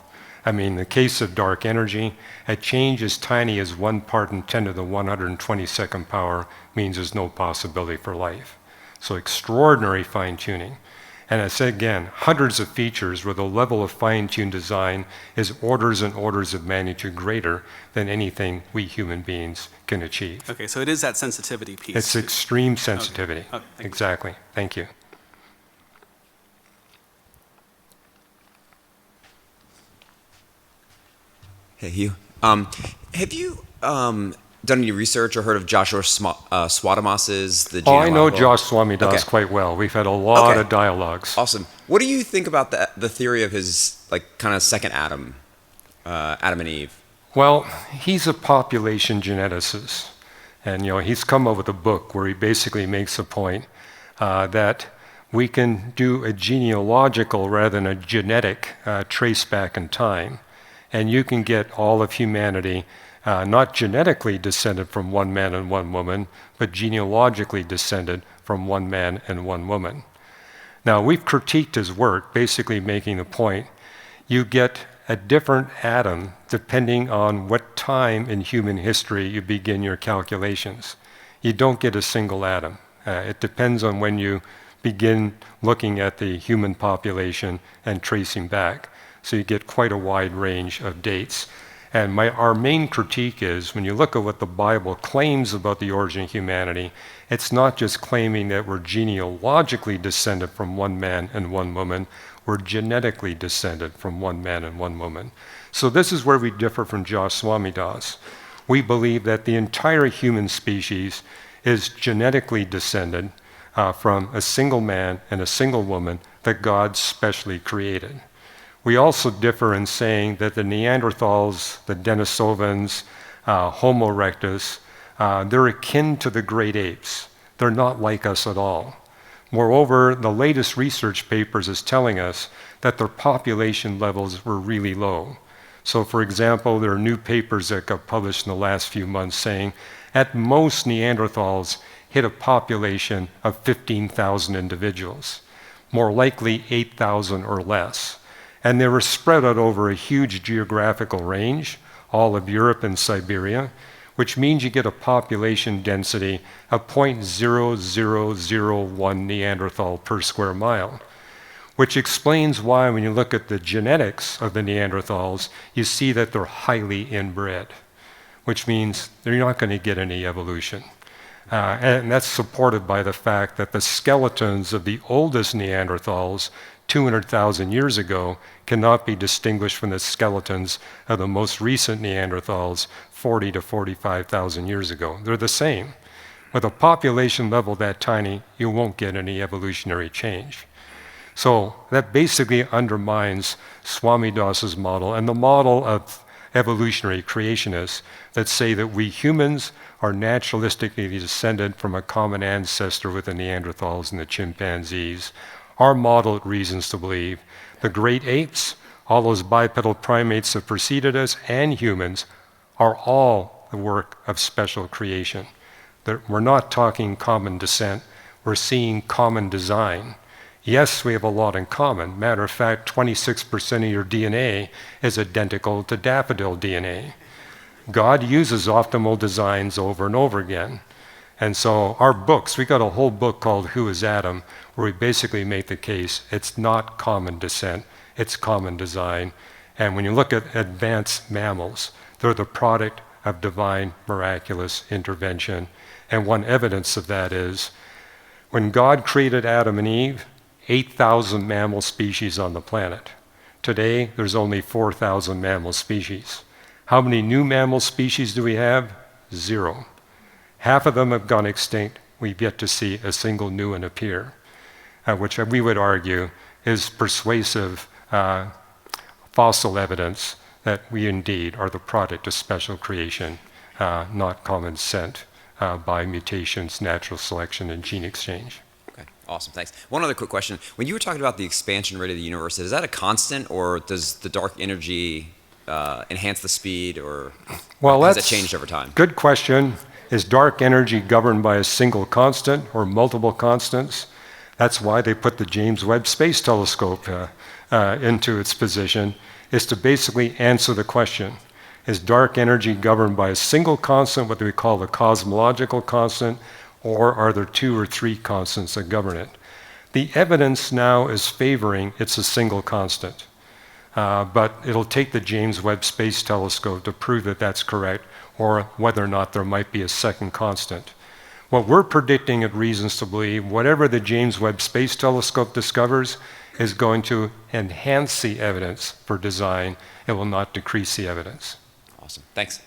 I mean, in the case of dark energy, a change as tiny as 1 part in 10 to the 122nd power means there's no possibility for life. So extraordinary fine-tuning. And I say again, hundreds of features where the level of fine-tuned design is orders and orders of magnitude greater than anything we human beings can achieve. Okay, so it is that sensitivity piece. It's extreme sensitivity. Okay. Okay, thank you. Exactly. Thank you. Hey, Hugh. Have you done any research or heard of Joshua Swadamos's The Oh, I know Genealogical? Josh Swamidas Okay. quite well. We've had a lot Okay. of dialogues. Awesome. What do you think about the theory of his kind of second Adam, Adam and Eve? Well, he's a population geneticist. And he's come up with a book where he basically makes a point that we can do a genealogical rather than a genetic trace back in time. And you can get all of humanity not genetically descended from one man and one woman, but genealogically descended from one man and one woman. Now, we've critiqued his work, basically making the point, you get a different Adam depending on what time in human history you begin your calculations. You don't get a single Adam. It depends on when you begin looking at the human population and tracing back. So you get quite a wide range of dates. And our main critique is, when you look at what the Bible claims about the origin of humanity, it's not just claiming that we're genealogically descended from one man and one woman, we're genetically descended from one man and one woman. So this is where we differ from Josh Swamidas. We believe that the entire human species is genetically descended from a single man and a single woman that God specially created. We also differ in saying that the Neanderthals, the Denisovans, Homo erectus, they're akin to the great apes. They're not like us at all. Moreover, the latest research papers is telling us that their population levels were really low. So for example, there are new papers that got published in the last few months saying at most Neanderthals hit a population of 15,000 individuals, more likely 8,000 or less. And they were spread out over a huge geographical range, all of Europe and Siberia, which means you get a population density of 0.0001 Neanderthal per square mile, which explains why when you look at the genetics of the Neanderthals, you see that they're highly inbred, which means they're not going to get any evolution. And that's supported by the fact that the skeletons of the oldest Neanderthals 200,000 years ago cannot be distinguished from the skeletons of the most recent Neanderthals 40 to 45,000 years ago. They're the same. With a population level that tiny, you won't get any evolutionary change. So that basically undermines Swamidas's model and the model of evolutionary creationists that say that we humans are naturalistically descended from a common ancestor with the Neanderthals and the chimpanzees. Our model reasons to believe the great apes, all those bipedal primates that preceded us, and humans are all the work of special creation. That we're not talking common descent, we're seeing common design. Yes, we have a lot in common. Matter of fact, 26% of your DNA is identical to daffodil DNA. God uses optimal designs over and over again. And so our books, we got a whole book called Who is Adam, where we basically make the case it's not common descent, it's common design. And when you look at advanced mammals, they're the product of divine miraculous intervention. And one evidence of that is when God created Adam and Eve, 8,000 mammal species on the planet. Today, there's only 4,000 mammal species. How many new mammal species do we have? 0. Half of them have gone extinct. We've yet to see a single new one appear, which we would argue is persuasive fossil evidence that we indeed are the product of special creation, not common scent by mutations, natural selection, and gene exchange. Okay, awesome, thanks. One other quick question. When you were talking about the expansion rate of the universe, is that a constant, or does the dark energy enhance the speed, or has that changed over time? Good question. Is dark energy governed by a single constant or multiple constants? That's why they put the James Webb Space Telescope into its position, is to basically answer the question. Is dark energy governed by a single constant, what we call the cosmological constant, or are there 2 or 3 constants that govern it? The evidence now is favoring it's a single constant. But it'll take the James Webb Space Telescope to prove that that's correct, or whether or not there might be a second constant. What we're predicting at Reasons to Believe, whatever the James Webb Space Telescope discovers is going to enhance the evidence for design. It will not decrease the evidence. Awesome, thanks.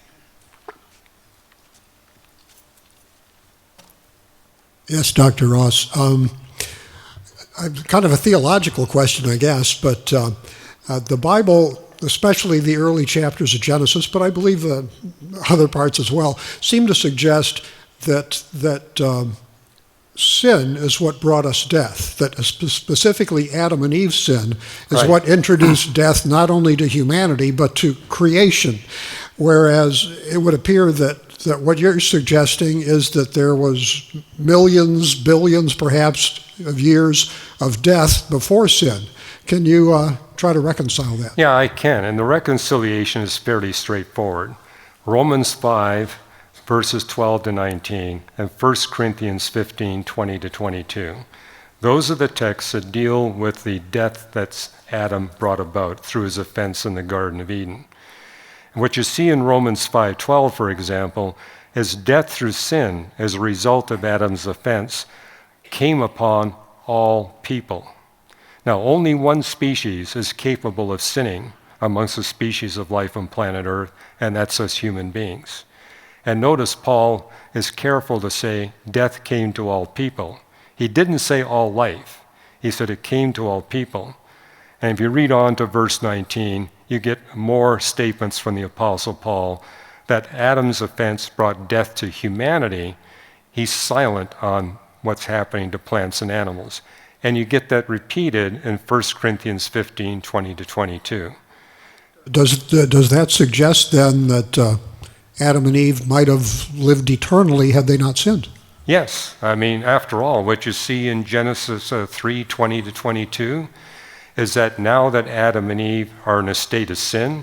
Yes, Dr. Ross. Kind of a theological question, I guess, but the Bible, especially the early chapters of Genesis, but I believe other parts as well, seem to suggest that sin is what brought us death, that specifically Adam and Eve's sin is Right. what introduced death not only to humanity, but to creation, whereas it would appear that what you're suggesting is that there was millions, billions perhaps, of years of death before sin. Can you try to reconcile that? Yeah, I can, and the reconciliation is fairly straightforward. Romans 5, verses 12 to 19, and 1 Corinthians 15, 20 to 22. Those are the texts that deal with the death that Adam brought about through his offense in the Garden of Eden. And what you see in Romans 5:12, for example, is death through sin as a result of Adam's offense came upon all people. Now, only one species is capable of sinning amongst the species of life on planet Earth, and that's us human beings. And notice Paul is careful to say death came to all people. He didn't say all life. He said it came to all people. And if you read on to verse 19, you get more statements from the Apostle Paul that Adam's offense brought death to humanity. He's silent on what's happening to plants and animals. And you get that repeated in 1 Corinthians 15, 20 to 22. Does that suggest then that Adam and Eve might have lived eternally had they not sinned? Yes, I mean, after all, what you see in Genesis 3, 20 to 22 is that now that Adam and Eve are in a state of sin,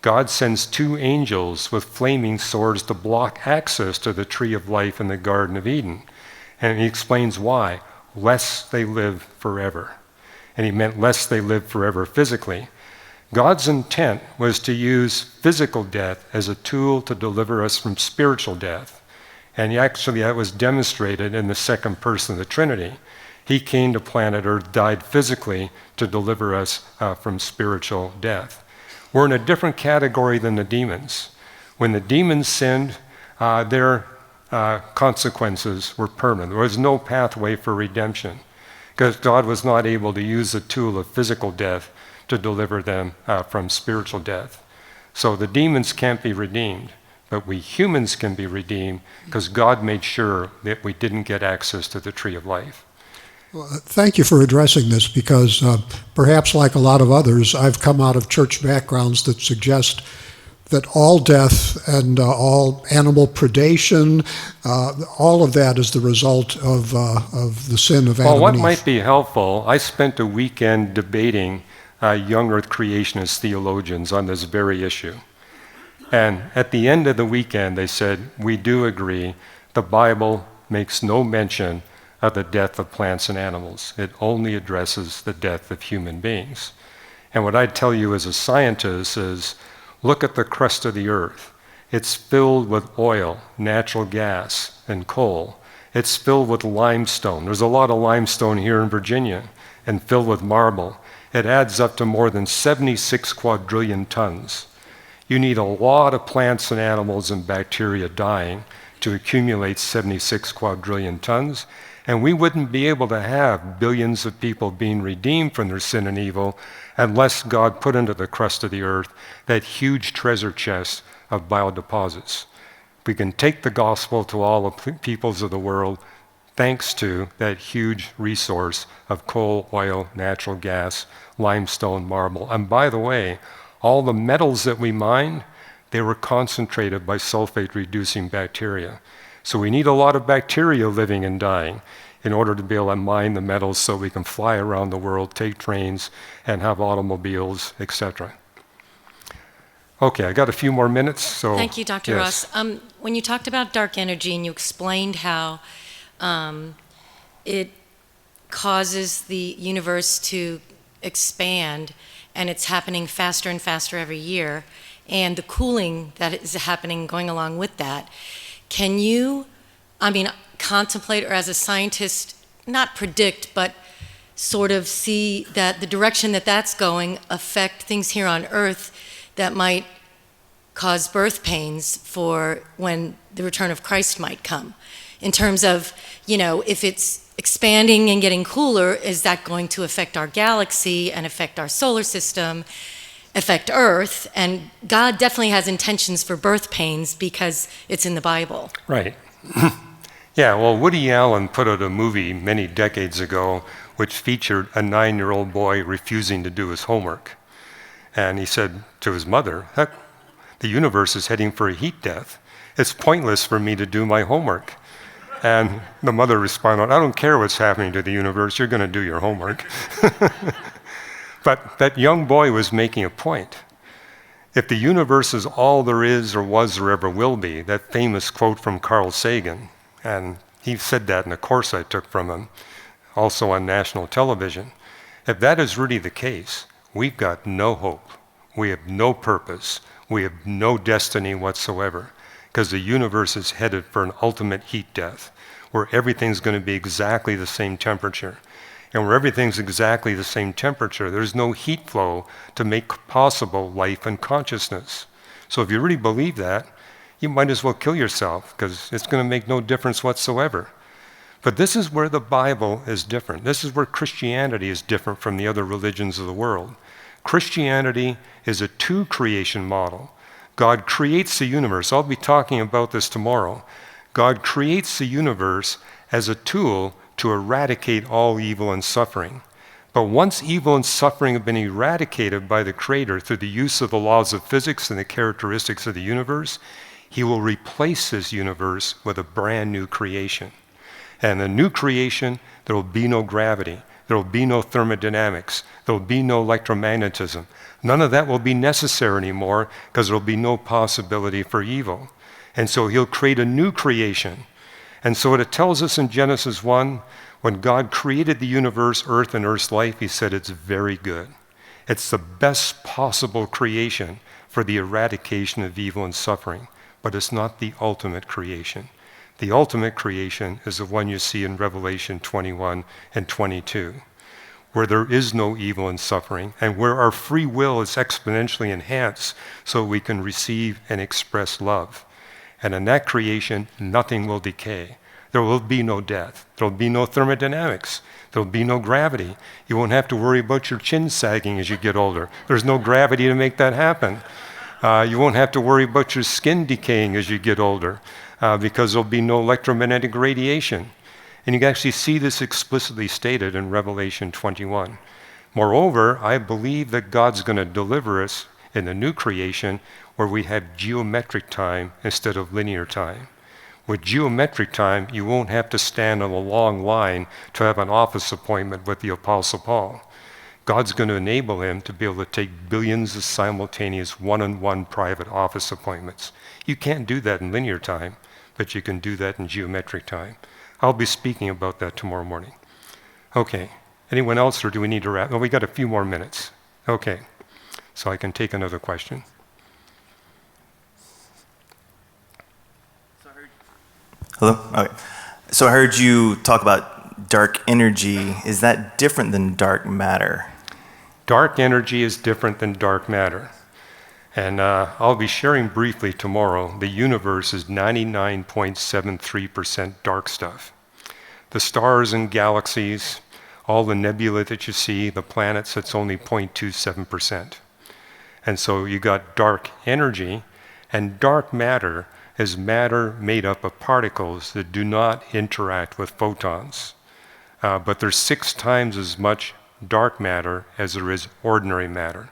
God sends 2 angels with flaming swords to block access to the tree of life in the Garden of Eden. And he explains why. Lest they live forever. And he meant lest they live forever physically. God's intent was to use physical death as a tool to deliver us from spiritual death. And actually that was demonstrated in the second person of the Trinity. He came to planet Earth, died physically to deliver us from spiritual death. We're in a different category than the demons. When the demons sinned, their consequences were permanent. There was no pathway for redemption because God was not able to use the tool of physical death to deliver them from spiritual death. So the demons can't be redeemed, but we humans can be redeemed because God made sure that we didn't get access to the tree of life. Well, thank you for addressing this because perhaps like a lot of others, I've come out of church backgrounds that suggest that all death and all animal predation, all of that is the result of the sin of Adam Well, what and Eve. might be helpful, I spent a weekend debating young earth creationist theologians on this very issue. And at the end of the weekend, they said, we do agree the Bible makes no mention of the death of plants and animals. It only addresses the death of human beings. And what I'd tell you as a scientist is, look at the crust of the earth. It's filled with oil, natural gas, and coal. It's filled with limestone. There's a lot of limestone here in Virginia, and filled with marble. It adds up to more than 76 quadrillion tons. You need a lot of plants and animals and bacteria dying to accumulate 76 quadrillion tons, and we wouldn't be able to have billions of people being redeemed from their sin and evil unless God put into the crust of the earth that huge treasure chest of biodeposits. We can take the gospel to all the peoples of the world thanks to that huge resource of coal, oil, natural gas, limestone, marble. And by the way, all the metals that we mine, they were concentrated by sulfate-reducing bacteria. So we need a lot of bacteria living and dying in order to be able to mine the metals so we can fly around the world, take trains, and have automobiles, etc. Okay, I got a few more minutes, so... Thank you, Dr. Yes. Ross. When you talked about dark energy and you explained how it causes the universe to expand, and it's happening faster and faster every year, and the cooling that is happening going along with that, can you, contemplate, or as a scientist, not predict, but sort of see that the direction that that's going affect things here on Earth that might cause birth pains for when the return of Christ might come? In terms of, if it's expanding and getting cooler, is that going to affect our galaxy and affect our solar system, affect Earth? And God definitely has intentions for birth pains because it's in the Bible. Right. Yeah, well, Woody Allen put out a movie many decades ago which featured a 9-year-old boy refusing to do his homework. And he said to his mother, "Heck, the universe is heading for a heat death. It's pointless for me to do my homework." And the mother responded, "I don't care what's happening to the universe, you're going to do your homework." But that young boy was making a point. If the universe is all there is or was or ever will be, that famous quote from Carl Sagan, and he said that in a course I took from him, also on national television. If that is really the case, we've got no hope. We have no purpose. We have no destiny whatsoever, because the universe is headed for an ultimate heat death, where everything's going to be exactly the same temperature. And where everything's exactly the same temperature, there's no heat flow to make possible life and consciousness. So if you really believe that, you might as well kill yourself, because it's going to make no difference whatsoever. But this is where the Bible is different. This is where Christianity is different from the other religions of the world. Christianity is a two-creation model. God creates the universe. I'll be talking about this tomorrow. God creates the universe as a tool to eradicate all evil and suffering. But once evil and suffering have been eradicated by the Creator through the use of the laws of physics and the characteristics of the universe, He will replace this universe with a brand new creation. And the new creation, there will be no gravity. There will be no thermodynamics. There will be no electromagnetism. None of that will be necessary anymore, because there will be no possibility for evil. And so He'll create a new creation. And so what it tells us in Genesis 1, when God created the universe, earth, and earth's life, He said it's very good. It's the best possible creation for the eradication of evil and suffering, but it's not the ultimate creation. The ultimate creation is the one you see in Revelation 21 and 22, where there is no evil and suffering, and where our free will is exponentially enhanced so we can receive and express love. And in that creation, nothing will decay. There will be no death. There will be no thermodynamics. There will be no gravity. You won't have to worry about your chin sagging as you get older. There's no gravity to make that happen. You won't have to worry about your skin decaying as you get older, because there'll be no electromagnetic radiation. And you can actually see this explicitly stated in Revelation 21. Moreover, I believe that God's going to deliver us in the new creation where we have geometric time instead of linear time. With geometric time, you won't have to stand on a long line to have an office appointment with the Apostle Paul. God's going to enable him to be able to take billions of simultaneous one-on-one private office appointments. You can't do that in linear time, but you can do that in geometric time. I'll be speaking about that tomorrow morning. Okay, anyone else, or do we need to wrap? Oh, we got a few more minutes. Okay, so I can take another question. Hello? Okay. So I heard you talk about dark energy. Is that different than dark matter? Dark energy is different than dark matter. And I'll be sharing briefly tomorrow, the universe is 99.73% dark stuff. The stars and galaxies, all the nebula that you see, the planets, it's only 0.27%. And so you got dark energy, and dark matter is matter made up of particles that do not interact with photons. But there's 6 times as much dark matter as there is ordinary matter.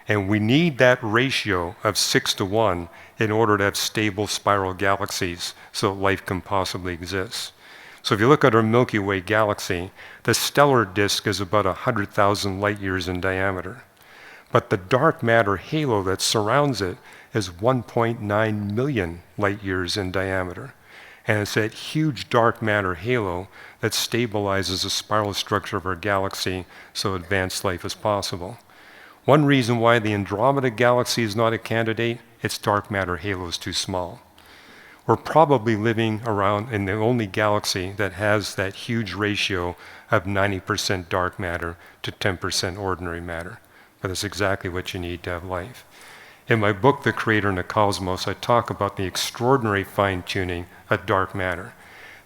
And we need that ratio of 6 to 1 in order to have stable spiral galaxies so life can possibly exist. So if you look at our Milky Way galaxy, the stellar disk is about 100,000 light years in diameter. But the dark matter halo that surrounds it is 1.9 million light years in diameter. And it's that huge dark matter halo that stabilizes the spiral structure of our galaxy so advanced life is possible. One reason why the Andromeda galaxy is not a candidate, its dark matter halo is too small. We're probably living around in the only galaxy that has that huge ratio of 90% dark matter to 10% ordinary matter. But it's exactly what you need to have life. In my book, The Creator and the Cosmos, I talk about the extraordinary fine-tuning of dark matter.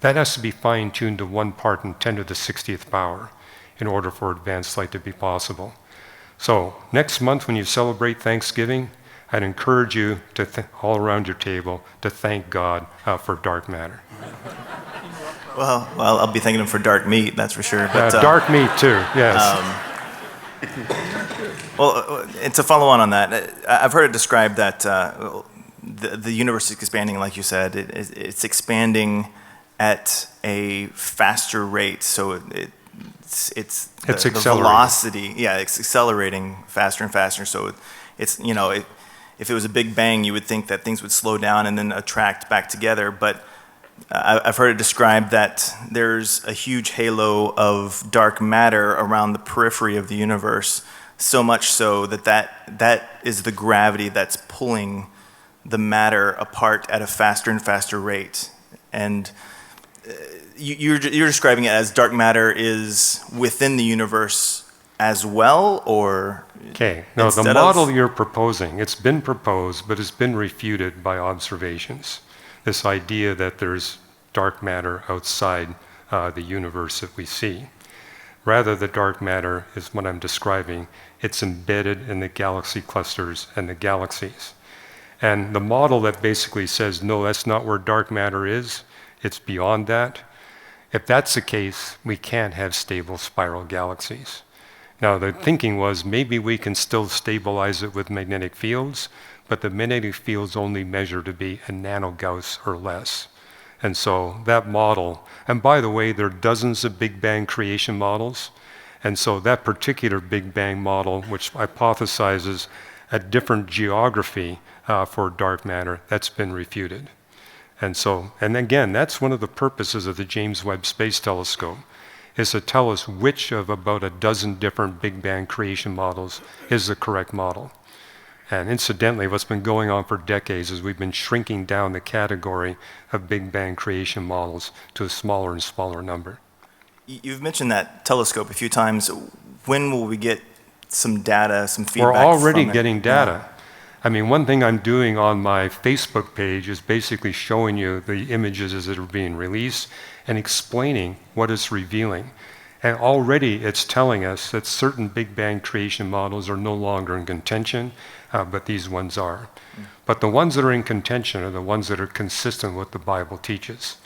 That has to be fine-tuned to 1 part in 10 to the 60th power in order for advanced light to be possible. So next month when you celebrate Thanksgiving, I'd encourage you to all around your table to thank God for dark matter. Well, I'll be thanking him for dark meat, that's for sure. But, dark meat too, yes. Well, and to follow on that, I've heard it described that the universe is expanding, like you said. It's expanding at a faster rate, so it's the velocity. Yeah, it's accelerating faster and faster. So it's, you know, if it was a big bang, you would think that things would slow down and then attract back together. But I've heard it described that there's a huge halo of dark matter around the periphery of the universe, so much so that is the gravity that's pulling the matter apart at a faster and faster rate. And you're describing it as dark matter is within the universe as well, or? Okay, no, the model you're proposing, it's been proposed, but it's been refuted by observations. This idea that there's dark matter outside the universe that we see. Rather, the dark matter is what I'm describing. It's embedded in the galaxy clusters and the galaxies. And the model that basically says, no, that's not where dark matter is, it's beyond that. If that's the case, we can't have stable spiral galaxies. Now, the thinking was maybe we can still stabilize it with magnetic fields, but the magnetic fields only measure to be a nanogauss or less. And so that model, and by the way, there are dozens of Big Bang creation models, and so that particular Big Bang model, which hypothesizes a different geography for dark matter, that's been refuted. And so, and again, that's one of the purposes of the James Webb Space Telescope, is to tell us which of about a dozen different Big Bang creation models is the correct model. And incidentally, what's been going on for decades is we've been shrinking down the category of Big Bang creation models to a smaller and smaller number. You've mentioned that telescope a few times. When will we get some data, some feedback? We're already getting data. I mean, one thing I'm doing on my Facebook page is basically showing you the images as that are being released and explaining what it's revealing. And already it's telling us that certain Big Bang creation models are no longer in contention, but these ones are. But the ones that are in contention are the ones that are consistent with what the Bible teaches.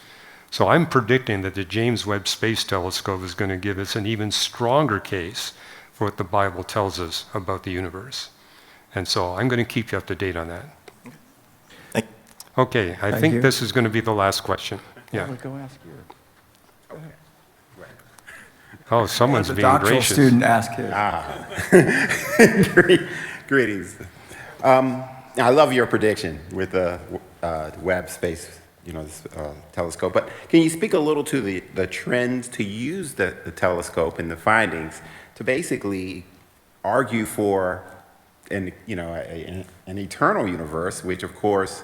So I'm predicting that the James Webb Space Telescope is going to give us an even stronger case for what the Bible tells us about the universe. And so I'm going to keep you up to date on that. Okay, I think this is going to be the last question. Yeah. Go ask you. Go ahead. Oh, someone's being gracious. The doctoral student ask his. Greetings. I love your prediction with the Webb Space, telescope. But can you speak a little to the trends to use the telescope and the findings to basically argue for an eternal universe, which of course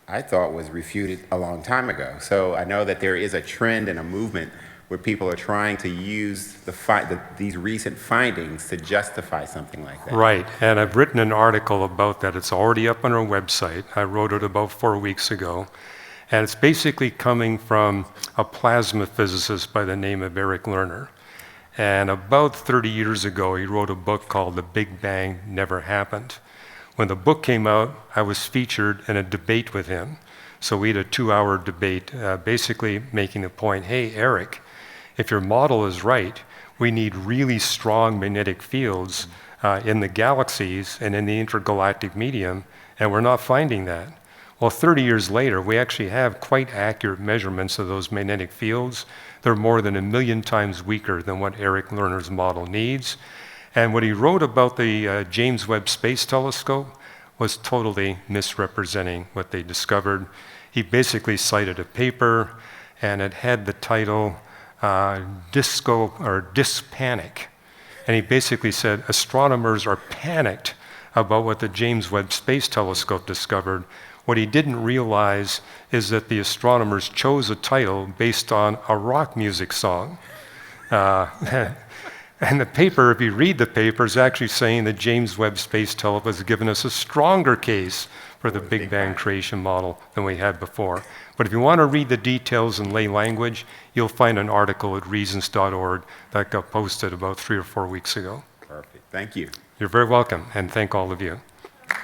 I thought was refuted a long time ago. So I know that there is a trend and a movement where people are trying to use these recent findings to justify something like that. Right, and I've written an article about that. It's already up on our website. I wrote it about 4 weeks ago. And it's basically coming from a plasma physicist by the name of Eric Lerner. And about 30 years ago, he wrote a book called The Big Bang Never Happened. When the book came out, I was featured in a debate with him. So we had a 2-hour debate, basically making the point, hey, Eric, if your model is right, we need really strong magnetic fields in the galaxies and in the intergalactic medium, and we're not finding that. Well, 30 years later, we actually have quite accurate measurements of those magnetic fields. They're more than 1 million times weaker than what Eric Lerner's model needs. And what he wrote about the James Webb Space Telescope was totally misrepresenting what they discovered. He basically cited a paper, and it had the title Disk Panic. And he basically said astronomers are panicked about what the James Webb Space Telescope discovered. What he didn't realize is that the astronomers chose a title based on a rock music song. And the paper, if you read the paper, is actually saying that James Webb Space Telescope has given us a stronger case for the Big Bang creation model than we had before. But if you want to read the details in lay language, you'll find an article at reasons.org that got posted about 3 or 4 weeks ago. Perfect. Thank you. You're very welcome, and thank all of you.